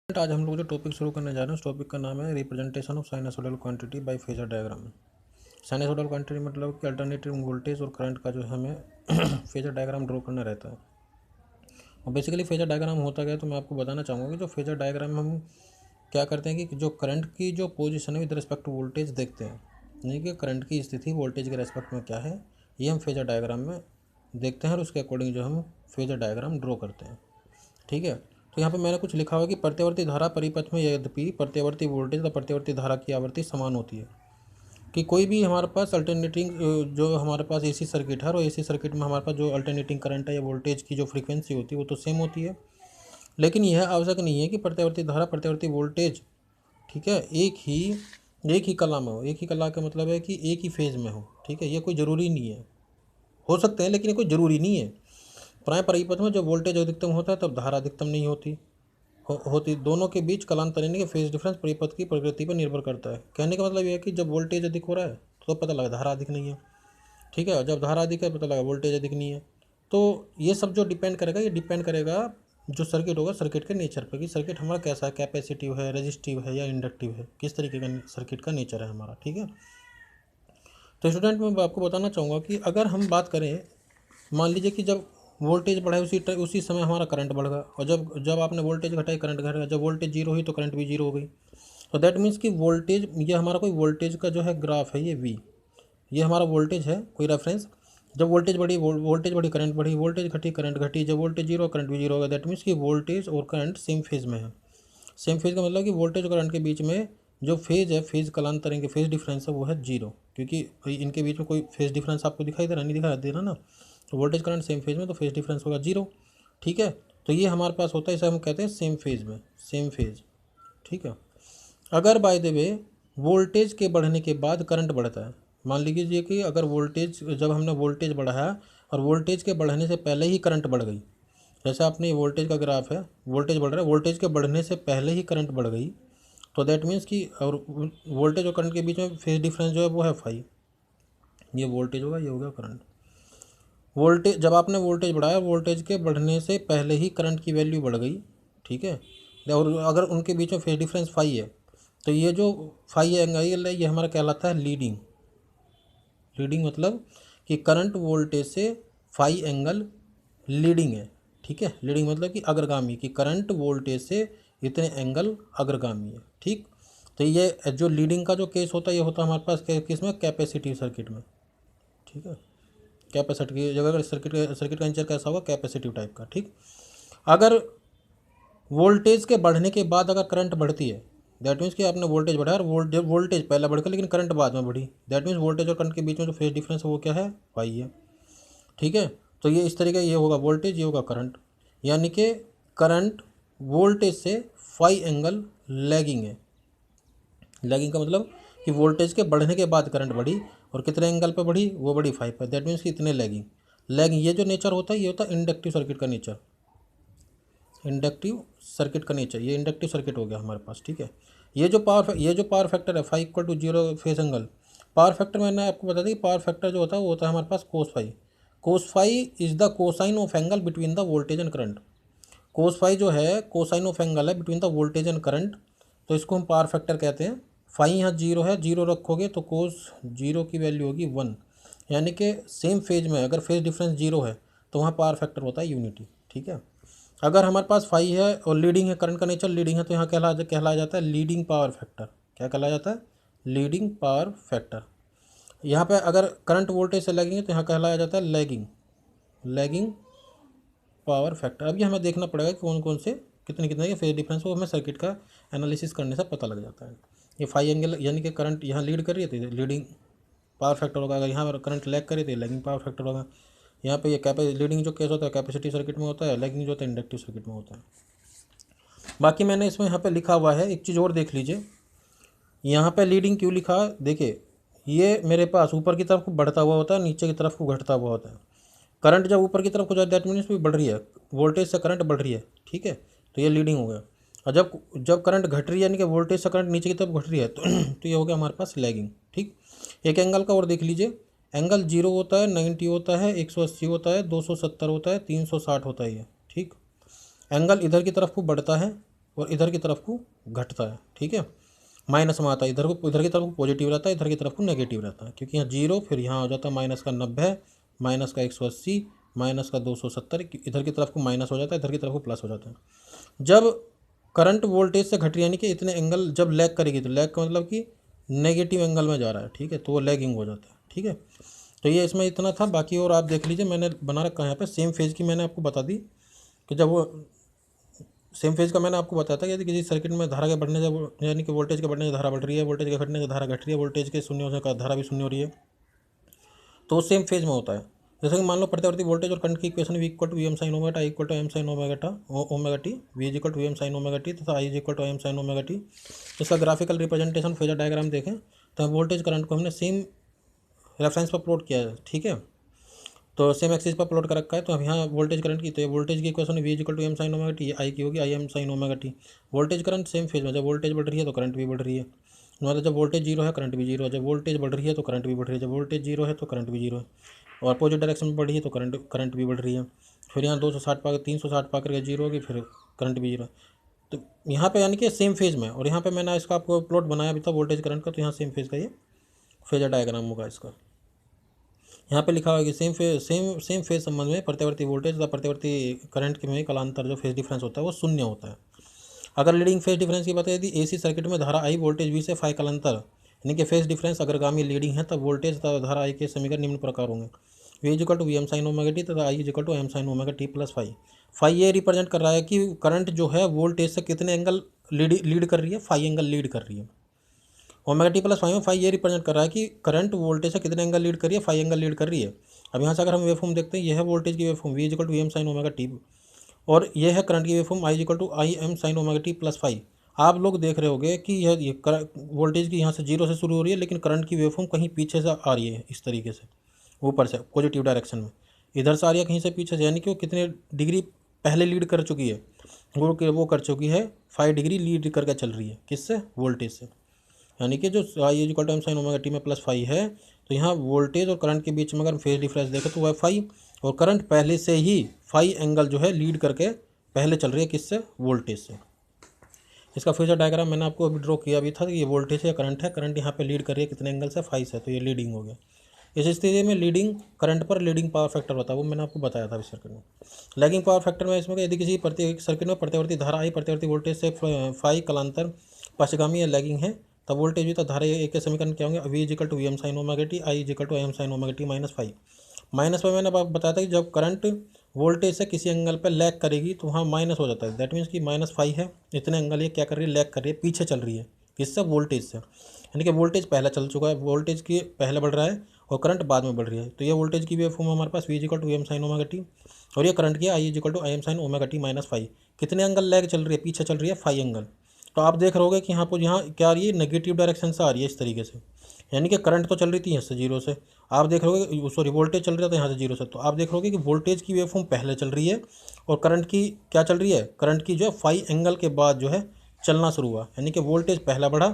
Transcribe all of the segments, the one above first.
आज हम लोग जो टॉपिक शुरू करने जा रहे हैं उस टॉपिक का नाम है representation of sinusoidal quantity by phasor diagram. Sinusoidal quantity मतलब कि अल्टरनेटिव वोल्टेज और करंट का जो हमें फेजर डायग्राम ड्रॉ करना रहता है। और बेसिकली फेजर डायग्राम होता क्या है तो मैं आपको बताना चाहूँगा कि जो फेजर डायग्राम हम क्या करते हैं कि जो करंट की जो पोजीशन है विद रिस्पेक्ट टू वोल्टेज देखते हैं, नहीं कि करंट की स्थिति वोल्टेज के रेस्पेक्ट में क्या है, ये हम फेजर डायग्राम में देखते हैं और उसके अकॉर्डिंग जो हम फेजर डायग्राम ड्रॉ करते हैं। ठीक है, तो यहाँ पे मैंने कुछ लिखा हुआ कि प्रत्यावर्ती धारा परिपथ में यद्यपि प्रत्यावर्ती वोल्टेज तथा प्रत्यावर्ती धारा की आवृत्ति समान होती है, कि कोई भी हमारे पास अल्टरनेटिंग जो हमारे पास एसी सर्किट है और एसी सर्किट में हमारे पास जो अल्टरनेटिंग करंट है या वोल्टेज की जो फ्रीक्वेंसी होती है वो तो सेम होती है, लेकिन यह आवश्यक नहीं है कि प्रत्यावर्ती धारा प्रत्यावर्ती वोल्टेज, ठीक है, एक ही कला में हो। एक ही कला का मतलब है कि एक ही फेज में हो। ठीक है, ये कोई ज़रूरी नहीं है, हो सकते हैं लेकिन ये कोई ज़रूरी नहीं है। प्राय परिपथ में जब वोल्टेज अधिकतम होता है तब धारा अधिकतम नहीं होती दोनों के बीच कालांतर यानी कि फेज डिफरेंस परिपथ की प्रकृति पर निर्भर करता है। कहने का मतलब यह है कि जब वोल्टेज अधिक हो रहा है तो पता लगा धारा अधिक नहीं है। ठीक है, जब धारा अधिक है पता लगा वोल्टेज अधिक नहीं है। तो ये सब जो डिपेंड करेगा, ये डिपेंड करेगा जो सर्किट होगा सर्किट के नेचर पर, कि सर्किट हमारा कैसा है, कैपेसिटिव है, रेजिस्टिव है या इंडक्टिव है, किस तरीके का सर्किट का नेचर है हमारा। ठीक है, तो स्टूडेंट मैं आपको बताना चाहूँगा कि अगर हम बात करें, मान लीजिए कि जब वोल्टेज बढ़ा उसी समय हमारा करंट बढ़ गया, और जब जब आपने वोल्टेज घटाई करंट घट गया, जब वोल्टेज जीरो हुई तो करंट भी जीरो हो गई। तो दैट मीन्स कि वोल्टेज, ये हमारा कोई वोल्टेज का जो है ग्राफ है, ये वी, ये हमारा वोल्टेज है कोई रेफरेंस। जब वोल्टेज बढ़ी वोल्टेज बढ़ी करंट बढ़ी, वोल्टेज घटी करंट घटी, जब वोल्टेज जीरो करंट भी जीरो होगा। दैट मीन्स कि वोल्टेज और करंट सेम फेज में है। सेम फेज का मतलब कि वोल्टेज और करंट के बीच में जो फेज है, फेज कालांतर के फेज डिफरेंस है वो है जीरो, क्योंकि इनके बीच में कोई फेज डिफरेंस आपको दिखाई दे रहा, नहीं दिखाई दे रहा ना। तो वोल्टेज करंट सेम फेज में तो फेज डिफरेंस होगा जीरो। ठीक है, तो ये हमारे पास होता है, इसे हम कहते हैं सेम फेज में, सेम फेज। ठीक है, अगर बाय द वे वोल्टेज के बढ़ने के बाद करंट बढ़ता है, मान लीजिए कि अगर वोल्टेज, जब हमने वोल्टेज बढ़ाया और वोल्टेज के बढ़ने से पहले ही करंट बढ़ गई, जैसे आपने वोल्टेज का ग्राफ है, वोल्टेज बढ़ रहा है, वोल्टेज के बढ़ने से पहले ही करंट बढ़ गई, तो दैट मीन्स कि और वोल्टेज और करंट के बीच में फेज डिफरेंस जो है वो है फाई। ये वोल्टेज होगा, ये होगा करंट। वोल्टेज, जब आपने वोल्टेज बढ़ाया, वोल्टेज के बढ़ने से पहले ही करंट की वैल्यू बढ़ गई। ठीक है, और अगर उनके बीच में फेज डिफरेंस फाई है, तो ये जो फाई एंगल है ये हमारा कहलाता है लीडिंग। लीडिंग मतलब कि करंट वोल्टेज से फाई एंगल लीडिंग है। ठीक है, लीडिंग मतलब कि अग्रगामी, कि करंट वोल्टेज से इतने एंगल अग्रगामी है। ठीक, तो ये जो लीडिंग का जो केस होता है ये होता है हमारे पास किस में, कैपेसिटिव सर्किट में। ठीक है, कैपेसिटी की जगह सर्किट का नेचर कैसा होगा, कैपेसिटिव टाइप का। ठीक, अगर वोल्टेज के बढ़ने के बाद अगर करंट बढ़ती है, दैट मीन्स कि आपने वोल्टेज बढ़ाया और वोल्टेज पहले बढ़कर लेकिन करंट बाद में बढ़ी, दैट मीन्स वोल्टेज और करंट के बीच में जो फेज डिफरेंस है वो क्या है, पाई है। ठीक है, तो ये इस तरीके, ये होगा वोल्टेज, ये होगा करंट, यानी कि करंट वोल्टेज से फाई एंगल लैगिंग है। लैगिंग का मतलब कि वोल्टेज के बढ़ने के बाद करंट बढ़ी और कितने एंगल पे बढ़ी, वो बढ़ी 5 पर, दैट मीन्स कि इतने लैगिंग ये जो नेचर होता है ये होता है इंडक्टिव सर्किट का नेचर। इंडक्टिव सर्किट का नेचर, ये इंडक्टिव सर्किट हो गया हमारे पास। ठीक है, ये जो पावर फैक्टर है 5 = 0 फेज एंगल, पावर फैक्टर मैंने आपको बता दी, पावर फैक्टर जो होता है वो होता है हमारे पास cos phi. Cos phi is the cosine of angle between the voltage and current. Cos phi जो है कोसाइन ऑफ एंगल है between the voltage and current, तो इसको हम पावर फैक्टर कहते हैं। फाई यहाँ जीरो है, जीरो रखोगे तो कोस जीरो की वैल्यू होगी 1, यानी कि सेम फेज में अगर फेज डिफरेंस जीरो है तो वहाँ पावर फैक्टर होता है यूनिटी। ठीक है, अगर हमारे पास फाई है और लीडिंग है, करंट का नेचर लीडिंग है, तो यहाँ कहलाया जाता है लीडिंग पावर फैक्टर। क्या कहलाया जाता है, लीडिंग पावर फैक्टर। यहाँ पे अगर करंट वोल्टेज से लैगिंग है तो यहाँ कहलाया जाता है लैगिंग पावर फैक्टर। अब ये हमें देखना पड़ेगा कि कौन कौन से कितने कितने के फेज डिफरेंस, वो हमें सर्किट का एनालिसिस करने से पता लग जाता है। ये फाई एंगल यानी कि करंट यहाँ लीड कर रही है तो लीडिंग पावर फैक्टर होगा, अगर यहाँ पर करंट लैग करे तो लैगिंग पावर फैक्टर होगा। यहाँ पे ये लीडिंग जो केस होता है कैपेसिटी सर्किट में होता है, लैगिंग जो होता है इंडक्टिव सर्किट में होता है। बाकी मैंने इसमें यहाँ पे लिखा हुआ है, एक चीज़ और देख लीजिए, यहाँ पे लीडिंग क्यों लिखा, देखिए ये मेरे पास ऊपर की तरफ बढ़ता हुआ होता है, नीचे की तरफ को घटता हुआ होता है। करंट जब ऊपर की तरफ हो जाए दैट मीन्स भी बढ़ रही है, वोल्टेज से करंट बढ़ रही है। ठीक है, तो ये लीडिंग हो गया। और जब करंट घट रही है यानी कि वोल्टेज से करंट नीचे की तरफ घट रही है तो ये हो गया हमारे पास लैगिंग। ठीक, एक एंगल का और देख लीजिए, एंगल 0 होता है, 90 होता है, 180 होता है, 270 होता है, 360 होता है ये। ठीक, एंगल इधर की तरफ को बढ़ता है और इधर की तरफ को घटता है, ठीक है। माइनस में आता है, इधर की तरफ को पॉजिटिव रहता है, इधर की तरफ को नेगेटिव रहता है, क्योंकि यहाँ 0, फिर यहाँ हो जाता है माइनस का 90, माइनस का 180, माइनस का 270, इधर की तरफ को माइनस हो जाता है, इधर की तरफ को प्लस हो जाता है। जब करंट वोल्टेज से घट रही, यानी कि इतने एंगल जब लैग करेगी, तो लैग का मतलब कि नेगेटिव एंगल में जा रहा है, ठीक है, तो वो लैगिंग हो जाता है, ठीक है। तो ये इसमें इतना था, बाकी और आप देख लीजिए, मैंने बना रखा है यहाँ पे सेम फेज की, मैंने आपको बता दी कि जब वो सेम फेज का मैंने आपको बताया था कि यदि किसी सर्किट में धारा के बढ़ने से, यानी कि वोल्टेज के बढ़ने से धारा बढ़ रही है, वोल्टेज के घटने से धारा घट रही है, वोल्टेज के शून्य होने का धारा भी शून्य हो रही है, तो सेम फेज में होता है। जैसे कि मान लो प्रतिवर्ती वोल्टेज और करंट की equation V equal to V M sine omega T equal to M sine omega T, V is equal to V M sine omega T तथा I is equal to M sine omega T. इसका graphical representation phasor diagram देखें तो voltage current को हमने same reference पर plot किया है, ठीक है, तो सेम एक्सिस पर प्लॉट कर रखा है। तो अब यहाँ वोल्टेज करंट की, तो ये वोल्टेज की equation V equal to M sine omega T, I की होगी I M sine omega T. Voltage current same phase में, जब वोल्टेज बढ़ रही है तो करंट भी बढ़ रही है, मतलब जब वोल्टेज जीरो है करंट भी जीरो है, जब वोल्टेज बढ़ रही है तो करंट भी बढ़ रही है, जब वोल्टेज जीरो है तो करंट भी जीरो है, और अपोजिट डायरेक्शन में बढ़ रही है तो करंट भी बढ़ रही है। फिर यहाँ 260 पा 360 पा करके जीरो होगी, फिर करंट भी जीरो। तो यहाँ पे यानी कि सेम फेज में, और यहाँ पे मैंने इसका आपको प्लॉट बनाया भी था वोल्टेज करंट का, तो यहाँ सेम फेज का ये फेजर डायग्राम होगा इसका। यहाँ पे लिखा हुआ है कि सेम फेज संबंध में प्रतिवर्ती वोल्टेज तथा प्रतिवर्ती करंट के में कालांतर जो फेज डिफरेंस होता है वो शून्य होता है। अगर लीडिंग फेज डिफरेंस की बात है, यदि एसी सर्किट में धारा आई वोल्टेज वी से फाई कालांतर, यानी कि फेज डिफरेंस अग्रगामी लीडिंग है, तब वोल्टेज तथा धारा आई के समीकरण निम्न प्रकार होंगे। V is equal to V M sine omega T तथा I is equal to M sine omega T plus phi. Phi ये रिप्रेजेंट कर रहा है कि करंट जो है वोल्टेज से कितने एंगल लीड कर रही है, फाई एंगल लीड कर रही है। ओमेगा टी प्लस फाइव में फाइव ये रिप्रेजेंट कर रहा है कि करंट वोल्टेज से कितने एंगल लीड कर रही है, फाइव एंगल लीड कर रही है। अब यहाँ से अगर हम वेवफॉर्म देखते हैं, यह है वोल्टेज की waveform V equal to M sine omega T, और यह है करंट की waveform I equal to I M sine omega T plus five. आप लोग देख रहे होंगे कि यह वोल्टेज की यहाँ से जीरो से शुरू हो रही है, लेकिन करंट की वेवफॉर्म कहीं पीछे से आ रही है, इस तरीके से ऊपर से पॉजिटिव डायरेक्शन में, इधर से आ रही है कहीं से पीछे से, यानी कि वो कितने डिग्री पहले लीड कर चुकी है, वो कर चुकी है 5 डिग्री लीड करके चल रही है, किससे, वोल्टेज से। यानी कि जो I is equal to M sine omega T में प्लस फाइव है, तो यहाँ वोल्टेज और करंट के बीच में अगर फेज डिफरेंस देखें तो वह फाइव, और करंट पहले से ही फाइव एंगल जो है लीड करके पहले चल रही है, किससे, वोल्टेज से। इसका फेजर डायग्राम मैंने आपको अभी ड्रॉ किया भी था कि ये वोल्टेज है, करंट है, करंट यहाँ पे लीड कर रही है कितने एंगल से, फाइव से, तो ये लीडिंग हो गया। इस स्थिति में लीडिंग करंट पर लीडिंग पावर फैक्टर होता है, वो मैंने आपको बताया था इस सर्किट में। लैगिंग पावर फैक्टर में इसमें यदि किसी सर्किट में प्रतिवर्ती धारा आई प्रतिवर्ती वोल्टेज से फाइव कालांतर पश्चगामी या लैगिंग है, तब वोल्टेज भी तो धारा एक के समीकरण क्या होंगे, V is equal to V M sine omega T, I is equal to M sine omega T minus five. Minus में मैंने आपको बताया था कि जब करंट वोल्टेज से किसी एंगल पर लैग करेगी तो वहाँ माइनस हो जाता है, दैट मीन्स कि माइनस फाइव है, इतने एंगल ये क्या कर रही है, लैग कर रही है, पीछे चल रही है, किससे, वोल्टेज से। यानी कि वोल्टेज पहला चल चुका है, वोल्टेज की पहले बढ़ रहा है और करंट बाद में बढ़ रही है। तो ये वोल्टेज की वेवफॉर्म हमारे पास V is equal to M sine omega T, और ये करंट की I is equal to I M sine omega T minus five. कितने एंगल लैग चल रही है, पीछे चल रही है, फाइव एंगल। तो आप देख रहे होगे कि यहाँ पर यहाँ क्या आ रही है, नेगेटिव डायरेक्शन से आ रही है इस तरीके से, यानी कि करंट तो चल रही थी यहाँ से जीरो से, आप देख रहे होगे, सॉरी वोल्टेज चल रहा था यहाँ से जीरो से, तो आप देख रहे होगे कि वोल्टेज की वेवफॉर्म पहले चल रही है और करंट की क्या चल रही है, करंट की जो है फाइव एंगल के बाद जो है चलना शुरू हुआ, यानी कि वोल्टेज पहला बढ़ा,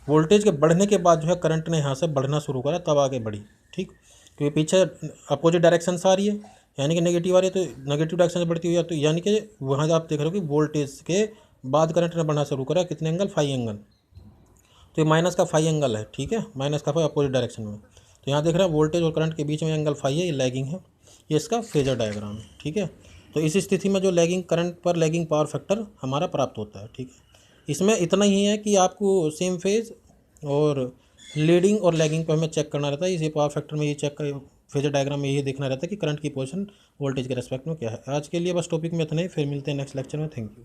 वोल्टेज के बढ़ने के बाद जो है करंट ने यहाँ से बढ़ना शुरू करा, तब आगे बढ़ी, ठीक, क्योंकि पीछे अपोजिट डायरेक्शन से आ रही है, यानी कि नेगेटिव आ रही है, तो नेगेटिव डायरेक्शन से बढ़ती हुई है, तो यानी कि वहाँ आप देख रहे हो कि वोल्टेज के बाद करंट ने बढ़ना शुरू करा, कितने एंगल, फाइव एंगल, तो ये माइनस का फाइव एंगल है, ठीक है, माइनस का फाइव अपोजिट डायरेक्शन में। तो यहाँ देख रहे हैं वोल्टेज और करंट के बीच में एंगल फाइव है, ये लैगिंग है, ये इसका फेजर डायग्राम है, ठीक है। तो इस स्थिति में जो लैगिंग करंट पर लैगिंग पावर फैक्टर हमारा प्राप्त होता है, ठीक है। इसमें इतना ही है कि आपको सेम फेज और लीडिंग और लैगिंग पर हमें चेक करना रहता है, इसी पावर फैक्टर में ये चेक कर, फेजर डायग्राम में यही देखना रहता है कि करंट की पोजीशन वोल्टेज के रेस्पेक्ट में क्या है। आज के लिए बस टॉपिक में इतना ही, फिर मिलते हैं नेक्स्ट लेक्चर में, थैंक यू।